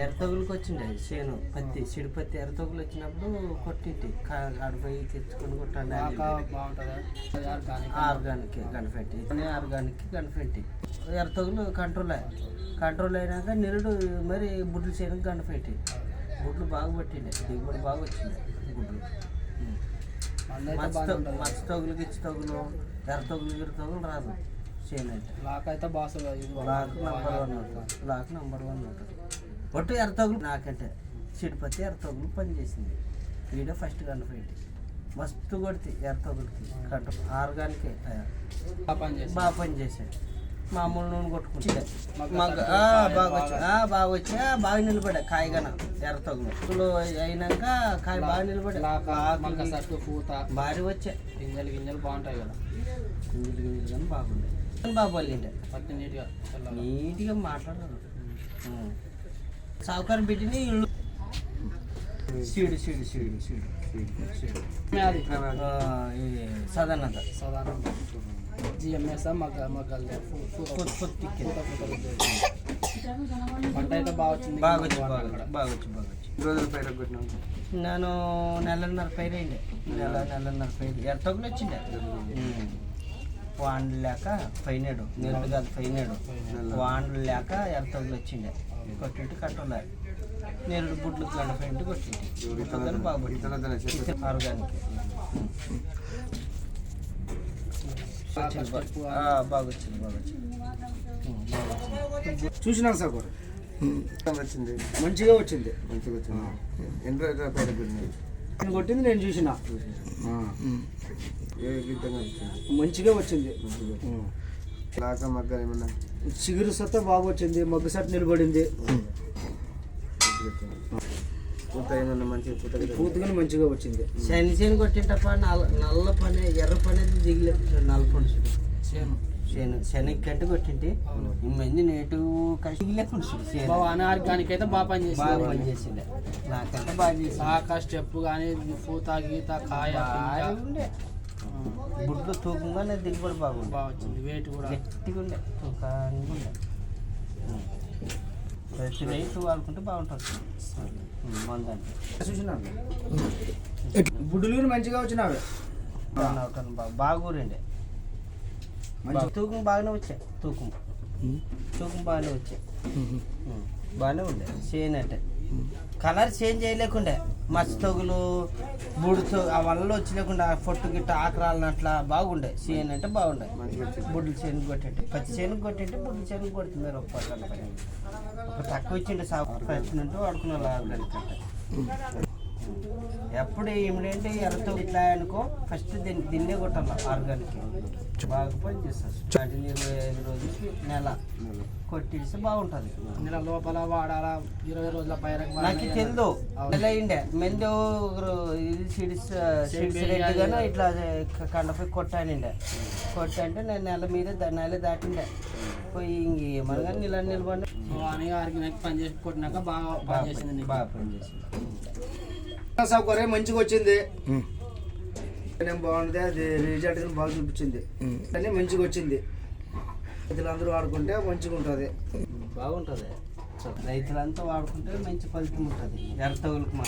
ఎర్రతగులకి వచ్చిండే చేను పత్తి సిడిపత్తి ఎర్రతగులు వచ్చినప్పుడు కొట్టింటి అడిపోయి తెచ్చుకొని కొట్టండి ఆర్గానిక్ కనిపెట్టి ఆర్గానిక్ కనిపెట్టి ఎర్రతగులు కంట్రోల్ అయినాక నిరుడు మరి బుడ్లు చేను కనిపెట్టి బుడ్లు బాగా పట్టిండే దిగుబడి బాగా వచ్చింది గుడ్లు మచ్చ తగులుకి ఇచ్చి తగులు ఎర్రతగులు రాదు చేను అంటే లాక్ అయితే బాస్ లాక్ నంబర్ 1 ఉంటుంది ఒట్టు ఎర్రతగులు నాకంటే సిడిపత్తి ఎర్రతగులు పనిచేసింది వీడే ఫస్ట్ కనిపెట్టి మస్తు కొడితే ఎర్రతగులకి ఆర్గానికే బాగా పనిచేసాడు మామూలు నూనె కొట్టుకుంటే బాగా వచ్చా బాగా నిలబడా కాయగాన ఎర్రతగులు అయినాక కాయ బాగా నిలబడా పూత భారీ వచ్చా గింజలు బాగుంటాయి కదా గింజలు కానీ బాగుండే బాగా పల్లింటే పత్తి నీట్గా మాట్లాడారు సావుకారు బిడ్డని ఇల్లు సీడు సదానంద జిఎంఎస్ పంట అయితే బాగా వచ్చింది రోజుల పైన నేను నెలన్నర పైరు అయింది నెలన్నర పైరు ఎర్రతగులు వచ్చిండే వాండ్లు లేక పైనాడు నీళ్ళు కాదు పైనాడు వాండ్లు లేక ఎర్రతగులు వచ్చిండే కొట్టింటి కట్టలే నేరుడు బుడ్లు గంట కొట్టింటి బాగా ఆర్గానిక్ బాగా వచ్చింది చూసినాను సార్ కూడా వచ్చింది మంచిగా వచ్చింది ఎన్ని రోజుల పైన నేను కొట్టింది నేను చూసిన ఏ విధంగా మంచిగా వచ్చింది లాక మగ్గ ఏమన్నా చిగురు సత్తా బాగా వచ్చింది మగ్గు సట్ నిలబడింది పూత ఏమన్నా మంచిగా పూతగానే మంచిగా వచ్చింది శని కొట్టింటప్ప నల్ల పని ఎర్ర పని దిగలేదు నల్ల పనుసుడు శనగ గంట కొట్టింటి ఈ మంది నేటు కలిసి ఆర్గానిక్ అయితే బాగా పనిచేసిండే నాకంటే బాగా చేసి సాక స్టెప్ కానీ పూత గీత కాయ ఉండే బుడ్లు తూకంగానే దిగుబడి బాగా వచ్చింది వెయిట్ కూడా గట్టిగా ఉండే తూకంగా ఉండే ప్రతి రైతు వాడుకుంటే బాగుంటుంది మందంటే చూసినాను బుడ్డులు కూడా మంచిగా వచ్చినావి బాగా ఊరండి తూకం బాగానే వచ్చాయి తూకం బాగానే వచ్చాయి బాగానే ఉండే చేను అంటే కలర్ చేంజ్ చేయలేకుండే మచ్చ తగులు బుడ్డుతో ఆ వల్ల వచ్చలేకుండా పొట్టు గిట్ట ఆకరాలనట్లా బాగుండే చేను అంటే బాగుండే బుడ్లు చేను కొట్టేటి పచ్చి చేనుకు కొట్టేటి బుడ్లు చేనుకు కొడుతుంది ఒక పట్ల తక్కువ ఇచ్చిండే సాగు వాడుకున్న ఆర్గానిక్ అంటే ఎప్పుడు ఏమిటంటే ఎర్రతో ఇట్లా అనుకో ఫస్ట్ దీన్నే కొట్టాలి ఆర్గానిక్ బాగా పని చేస్తారు 25 రోజులకి నెల కొట్టిస్తే బాగుంటుంది నెల లోపల వాడాలా 20 రోజుల పైన నాకు తెలుదు నెల అయిండే మెందు ఇది సిడిస్ రెడ్డిగానే ఇట్లా కండపై కొట్టానండే కొట్టంటే నేను నెల దాటిండే పోయి ఇంకేమనగా నిలబడి ఆర్గానిక్ పని చేసి కొట్టినాక బాగా పనిచేసింది సౌకర్యం మంచిగా వచ్చింది బాగుంది అది రిజల్ట్ బాగా చూపించింది కానీ మంచిగా వచ్చింది రైతులందరూ వాడుకుంటే మంచిగా ఉంటుంది బాగుంటుంది రైతులంతా వాడుకుంటే మంచి ఫలితం ఉంటుంది ఎర్రతగులకు మన